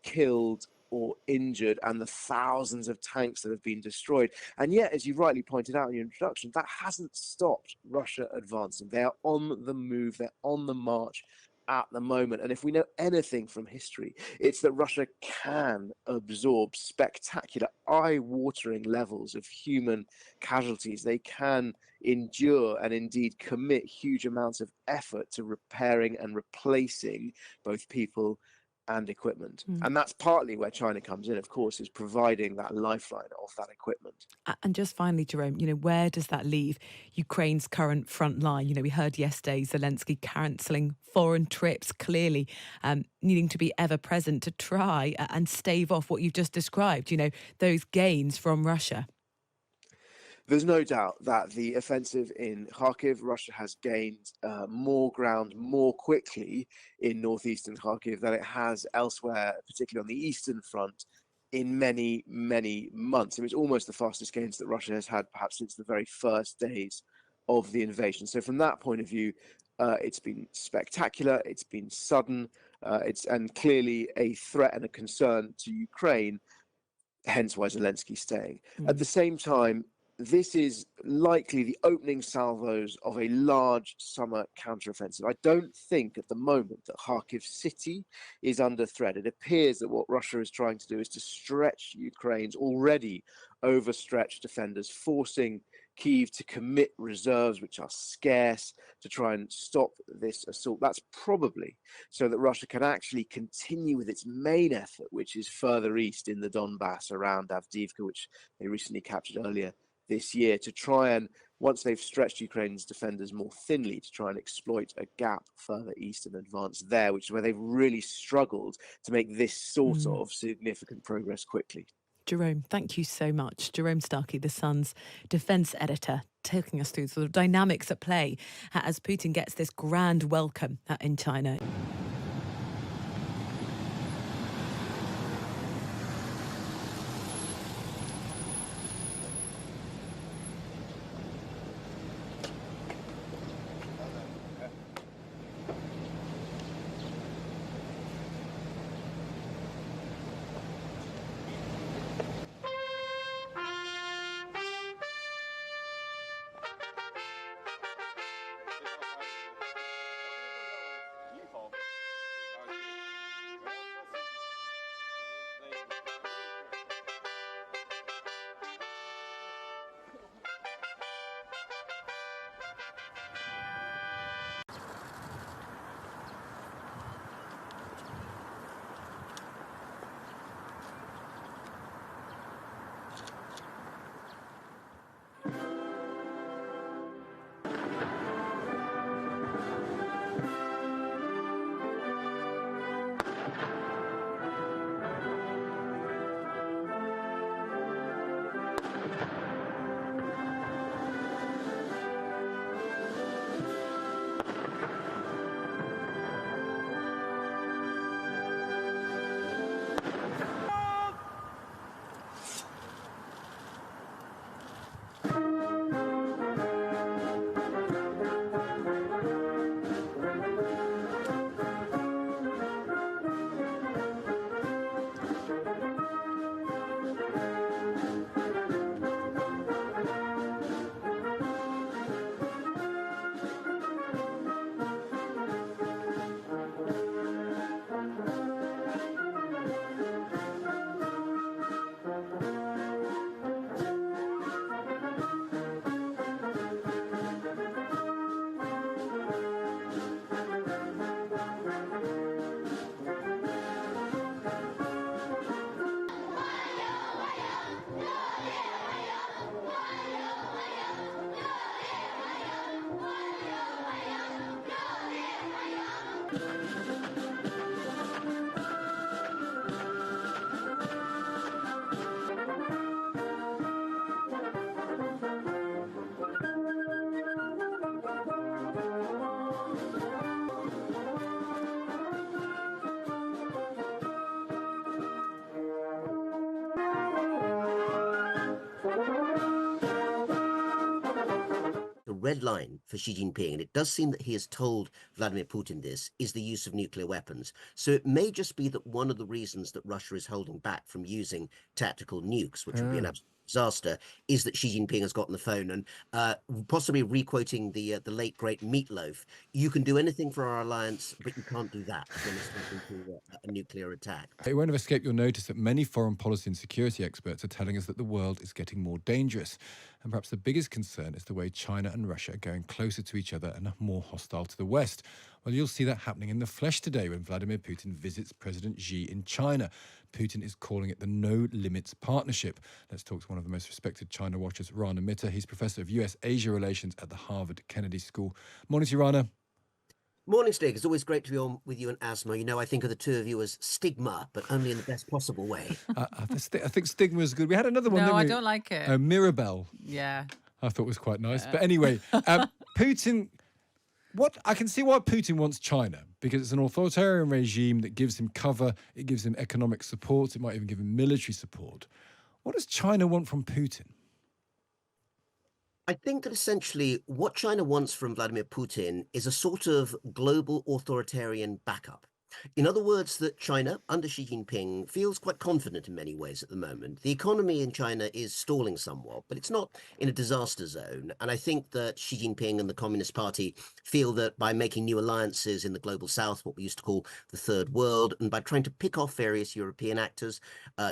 Speaker 10: killed or injured, and the thousands of tanks that have been destroyed. And yet, as you rightly pointed out in your introduction, that hasn't stopped Russia advancing. They are on the move, they're on the march at the moment. And if we know anything from history, it's that Russia can absorb spectacular, eye-watering levels of human casualties. They can endure and indeed commit huge amounts of effort to repairing and replacing both people and equipment. And that's partly where China comes in, of course, is providing that lifeline of that equipment.
Speaker 11: And just finally, Jerome, where does that leave Ukraine's current front line? We heard yesterday Zelensky cancelling foreign trips, clearly needing to be ever present to try and stave off what you've just described, those gains from Russia.
Speaker 10: There's no doubt that the offensive in Kharkiv, Russia has gained more ground more quickly in northeastern Kharkiv than it has elsewhere, particularly on the eastern front, in many, many months. It was almost the fastest gains that Russia has had perhaps since the very first days of the invasion. So from that point of view, it's been spectacular, it's been sudden, and clearly a threat and a concern to Ukraine, hence why Zelensky's staying. At the same time, this is likely the opening salvos of a large summer counteroffensive. I don't think at the moment that Kharkiv city is under threat. It appears that what Russia is trying to do is to stretch Ukraine's already overstretched defenders, forcing Kyiv to commit reserves, which are scarce, to try and stop this assault. That's probably so that Russia can actually continue with its main effort, which is further east in the Donbass around Avdiivka, which they recently captured earlier this year, to try and, once they've stretched Ukraine's defenders more thinly, to try and exploit a gap further east and advance there, which is where they've really struggled to make this sort of significant progress quickly.
Speaker 11: Jerome, thank you so much. Jerome Starkey, The Sun's defence editor, taking us through the sort of dynamics at play as Putin gets this grand welcome in China.
Speaker 12: red line for Xi Jinping, and it does seem that he has told Vladimir Putin this, is the use of nuclear weapons. So it may just be that one of the reasons that Russia is holding back from using tactical nukes, which would be an absolute disaster, is that Xi Jinping has gotten the phone and possibly re-quoting the late great Meatloaf, you can do anything for our alliance, but you can't do that when it's something to a nuclear attack.
Speaker 13: It won't have escaped your notice that many foreign policy and security experts are telling us that the world is getting more dangerous. And perhaps the biggest concern is the way China and Russia are going closer to each other and are more hostile to the West. Well, you'll see that happening in the flesh today when Vladimir Putin visits President Xi in China. Putin is calling it the No Limits Partnership. Let's talk to one of the most respected China watchers, Rana Mitter. He's Professor of US-Asia Relations at the Harvard Kennedy School. Morning to you, Rana.
Speaker 12: Morning, Stig. It's always great to be on with you and Asma. You know, I think of the two of you as stigma, but only in the best possible way.
Speaker 13: I think stigma is good. We had another one.
Speaker 14: No,
Speaker 13: didn't
Speaker 14: I
Speaker 13: we?
Speaker 14: don't like it.
Speaker 13: Mirabelle.
Speaker 14: Yeah.
Speaker 13: I thought was quite nice. But anyway, Putin, I can see why Putin wants China, because it's an authoritarian regime that gives him cover, it gives him economic support, it might even give him military support. What does China want from Putin?
Speaker 12: I think that essentially what China wants from Vladimir Putin is a sort of global authoritarian backup. In other words, that China, under Xi Jinping, feels quite confident in many ways at the moment. The economy in China is stalling somewhat, but it's not in a disaster zone. And I think that Xi Jinping and the Communist Party feel that by making new alliances in the global south, what we used to call the third world, and by trying to pick off various European actors,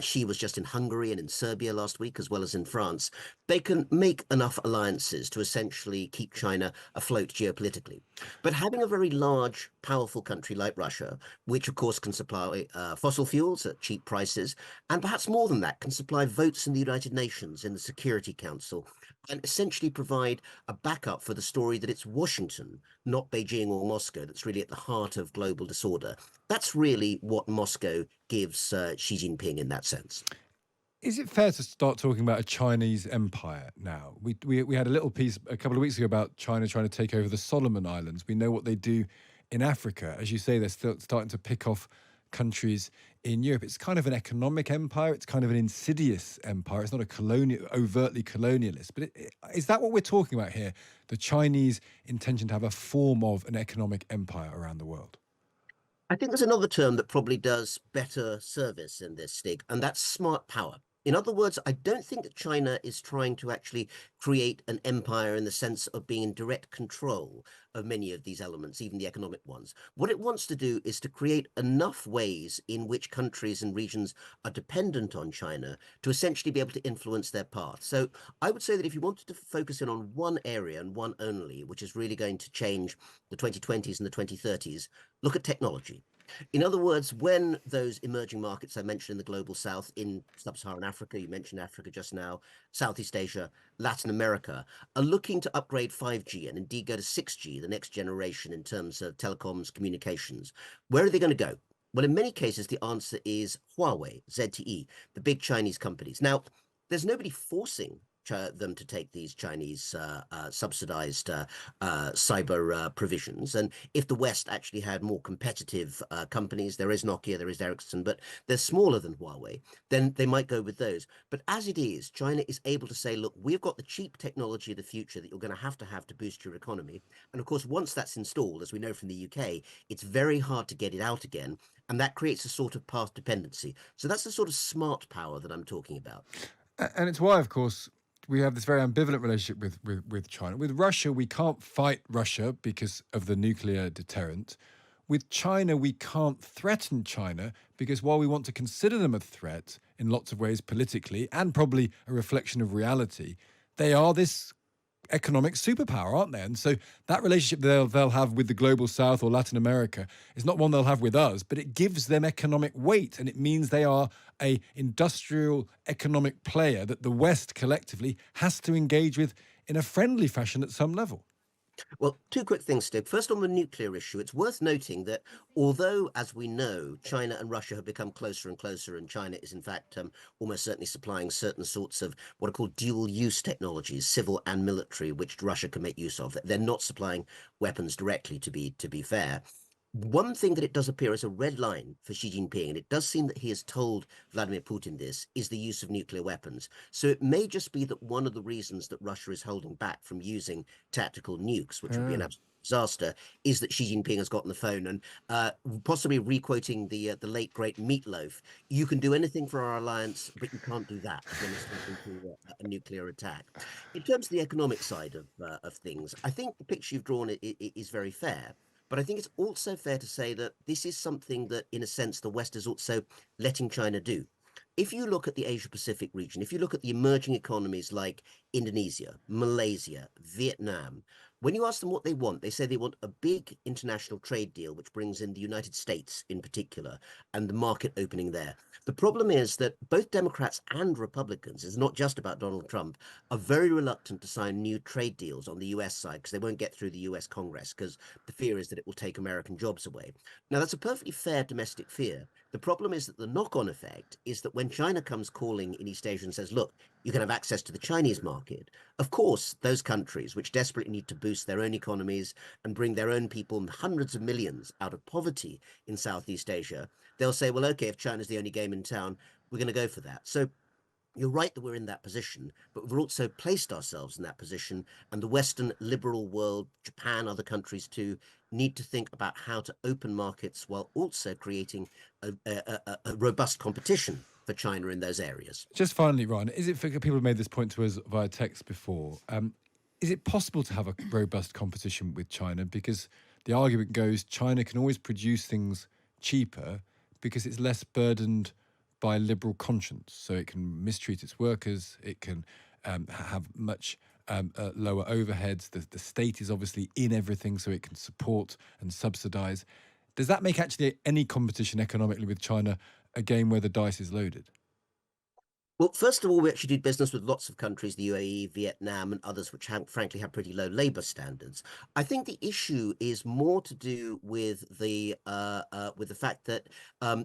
Speaker 12: Xi was just in Hungary and in Serbia last week, as well as in France, they can make enough alliances to essentially keep China afloat geopolitically. But having a very large, powerful country like Russia, which of course can supply fossil fuels at cheap prices, and perhaps more than that, can supply votes in the United Nations, in the Security Council, and essentially provide a backup for the story that it's Washington, not Beijing or Moscow, that's really at the heart of global disorder. That's really what Moscow gives Xi Jinping in that sense.
Speaker 13: Is it fair to start talking about a Chinese empire now? We had a little piece a couple of weeks ago about China trying to take over the Solomon Islands. We know what they do in Africa. As you say, they're still starting to pick off countries in Europe. It's kind of an economic empire. It's kind of an insidious empire. It's not a overtly colonialist. But is that what we're talking about here? The Chinese intention to have a form of an economic empire around the world?
Speaker 12: I think there's another term that probably does better service in this, Stig, and that's smart power. In other words, I don't think that China is trying to actually create an empire in the sense of being in direct control of many of these elements, even the economic ones. What it wants to do is to create enough ways in which countries and regions are dependent on China to essentially be able to influence their path. So I would say that if you wanted to focus in on one area and one only, which is really going to change the 2020s and the 2030s, look at technology. In other words, when those emerging markets I mentioned in the global south, in sub-Saharan Africa, you mentioned Africa just now, Southeast Asia, Latin America, are looking to upgrade 5G and indeed go to 6G, the next generation in terms of telecoms communications, where are they going to go? Well, in many cases, the answer is Huawei, ZTE, the big Chinese companies. Now, there's nobody forcing them to take these Chinese subsidized cyber provisions. And if the West actually had more competitive companies, there is Nokia, there is Ericsson, but they're smaller than Huawei, then they might go with those. But as it is, China is able to say, look, we've got the cheap technology of the future that you're going to have to boost your economy. And of course, once that's installed, as we know from the UK, it's very hard to get it out again. And that creates a sort of path dependency. So that's the sort of smart power that I'm talking about.
Speaker 13: And it's why, of course, we have this very ambivalent relationship with China. With Russia, we can't fight Russia because of the nuclear deterrent. With China, we can't threaten China because while we want to consider them a threat in lots of ways politically and probably a reflection of reality, they are this economic superpower, aren't they? And so that relationship they'll have with the global south or Latin America is not one they'll have with us, but it gives them economic weight, and it means they are a industrial economic player that the West collectively has to engage with in a friendly fashion at some level.
Speaker 12: Well, two quick things, Steve. First, on the nuclear issue, it's worth noting that although, as we know, China and Russia have become closer and closer, and China is, in fact, almost certainly supplying certain sorts of what are called dual-use technologies, civil and military, which Russia can make use of. They're not supplying weapons directly, to be fair. One thing that it does appear as a red line for Xi Jinping, and it does seem that he has told Vladimir Putin this, is the use of nuclear weapons. So it may just be that one of the reasons that Russia is holding back from using tactical nukes, which would be an absolute disaster, is that Xi Jinping has gotten the phone and possibly re-quoting the late great Meatloaf, you can do anything for our alliance, but you can't do that when it's talking to a nuclear attack. In terms of the economic side of things, I think the picture you've drawn is very fair. But I think it's also fair to say that this is something that, in a sense, the West is also letting China do. If you look at the Asia-Pacific region, if you look at the emerging economies like Indonesia, Malaysia, Vietnam, When you ask them what they want, they say they want a big international trade deal, which brings in the United States in particular, and the market opening there. The problem is that both Democrats and Republicans, it's not just about Donald Trump, are very reluctant to sign new trade deals on the US side because they won't get through the US Congress, because the fear is that it will take American jobs away. Now, that's a perfectly fair domestic fear. The problem is that the knock-on effect is that when China comes calling in East Asia and says, look, you can have access to the Chinese market, of course, those countries which desperately need to boost their own economies and bring their own people, hundreds of millions, out of poverty in Southeast Asia, they'll say, well, okay, if China's the only game in town, we're going to go for that. So you're right that we're in that position, but we've also placed ourselves in that position. And the Western liberal world, Japan, other countries too, need to think about how to open markets while also creating a robust competition for China in those areas.
Speaker 13: Just finally, Ryan, is it for people who made this point to us via text before? Is it possible to have a robust competition with China? Because the argument goes China can always produce things cheaper because it's less burdened by liberal conscience. So it can mistreat its workers, it can have much lower overheads. The state is obviously in everything, so it can support and subsidize. Does that make actually any competition economically with China a game where the dice is loaded?
Speaker 12: Well, first of all, we actually do business with lots of countries, the UAE, Vietnam, and others which frankly have pretty low labor standards. I think the issue is more to do with the fact that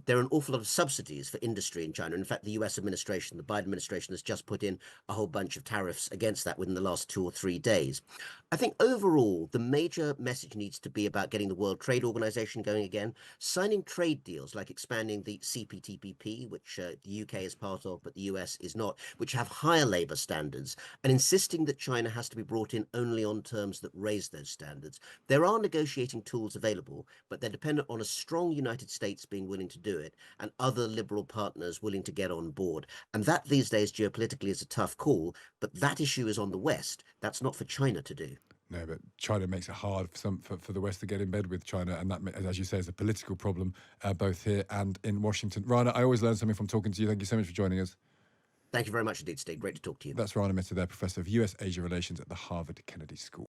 Speaker 12: there are an awful lot of subsidies for industry in China. In fact, the US administration, the Biden administration, has just put in a whole bunch of tariffs against that within the last 2 or 3 days. I think overall, the major message needs to be about getting the World Trade Organization going again, signing trade deals like expanding the CPTPP, which the UK is part of, but the US is not, which have higher labor standards, and insisting that China has to be brought in only on terms that raise those standards. There are negotiating tools available, but they're dependent on a strong United States being willing to do it and other liberal partners willing to get on board. And that these days geopolitically is a tough call, but that issue is on the West. That's not for China to do.
Speaker 13: No, but China makes it hard for the West to get in bed with China, and that, as you say, is a political problem both here and in Washington. Rana, I always learn something from talking to you. Thank you so much for joining us.
Speaker 12: Thank you very much indeed, Steve. Great to talk to you.
Speaker 13: That's Rana Mitter, there, Professor of US Asia Relations at the Harvard Kennedy School.